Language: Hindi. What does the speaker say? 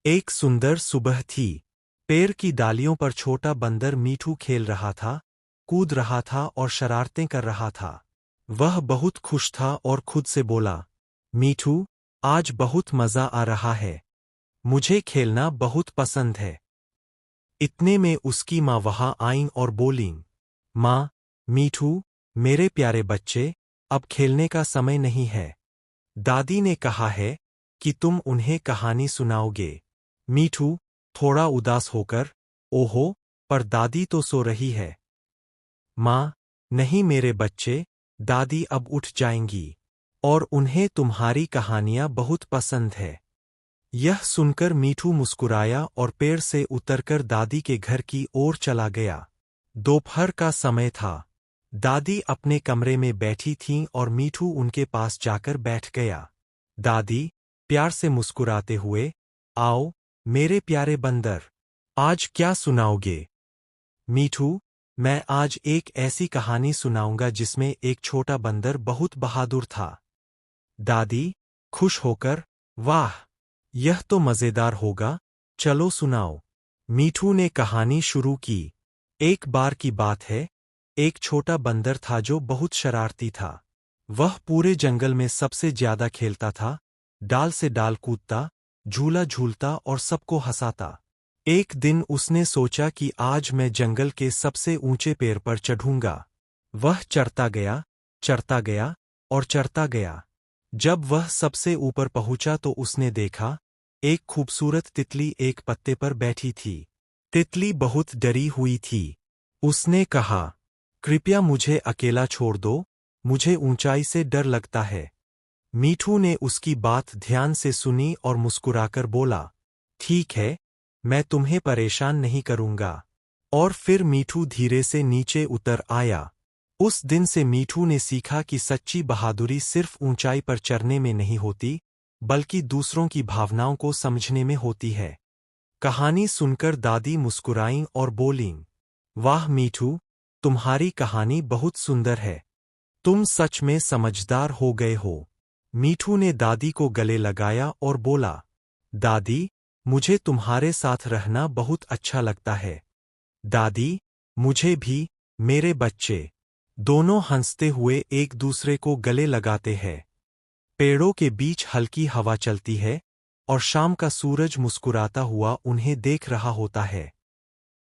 एक सुंदर सुबह थी। पेड़ की डालियों पर छोटा बंदर मीठू खेल रहा था, कूद रहा था और शरारतें कर रहा था। वह बहुत खुश था और खुद से बोला, मीठू, आज बहुत मजा आ रहा है। मुझे खेलना बहुत पसंद है। इतने में उसकी माँ वहां आईं और बोलीं, माँ, मीठू, मेरे प्यारे बच्चे, अब खेलने का समय नहीं है। दादी ने कहा है कि तुम उन्हें कहानी सुनाओगे। मीठू, थोड़ा उदास होकर, ओहो, पर दादी तो सो रही है। माँ, नहीं मेरे बच्चे, दादी अब उठ जाएंगी और उन्हें तुम्हारी कहानियां बहुत पसंद है। यह सुनकर मीठू मुस्कुराया और पेड़ से उतरकर दादी के घर की ओर चला गया। दोपहर का समय था। दादी अपने कमरे में बैठी थीं और मीठू उनके पास जाकर बैठ गया। दादी, प्यार से मुस्कुराते हुए, आओ, मेरे प्यारे बंदर, आज क्या सुनाओगे? मीठू, मैं आज एक ऐसी कहानी सुनाऊंगा जिसमें एक छोटा बंदर बहुत बहादुर था। दादी, खुश होकर, वाह, यह तो मजेदार होगा, चलो सुनाओ। मीठू ने कहानी शुरू की। एक बार की बात है, एक छोटा बंदर था जो बहुत शरारती था। वह पूरे जंगल में सबसे ज्यादा खेलता था, डाल से डाल कूदता, झूला झूलता और सबको हंसाता। एक दिन उसने सोचा कि आज मैं जंगल के सबसे ऊंचे पेड़ पर चढ़ूंगा। वह चढ़ता गया और चढ़ता गया। जब वह सबसे ऊपर पहुंचा तो उसने देखा, एक खूबसूरत तितली एक पत्ते पर बैठी थी। तितली बहुत डरी हुई थी। उसने कहा, कृपया मुझे अकेला छोड़ दो, मुझे ऊंचाई से डर लगता है। मीठू ने उसकी बात ध्यान से सुनी और मुस्कुराकर बोला, ठीक है, मैं तुम्हें परेशान नहीं करूंगा। और फिर मीठू धीरे से नीचे उतर आया। उस दिन से मीठू ने सीखा कि सच्ची बहादुरी सिर्फ ऊंचाई पर चढ़ने में नहीं होती, बल्कि दूसरों की भावनाओं को समझने में होती है। कहानी सुनकर दादी मुस्कुराईं और बोलीं, वाह मीठू, तुम्हारी कहानी बहुत सुंदर है। तुम सच में समझदार हो गए हो। मीठू ने दादी को गले लगाया और बोला, दादी, मुझे तुम्हारे साथ रहना बहुत अच्छा लगता है। दादी, मुझे भी, मेरे बच्चे। दोनों हंसते हुए एक दूसरे को गले लगाते हैं। पेड़ों के बीच हल्की हवा चलती है और शाम का सूरज मुस्कुराता हुआ उन्हें देख रहा होता है।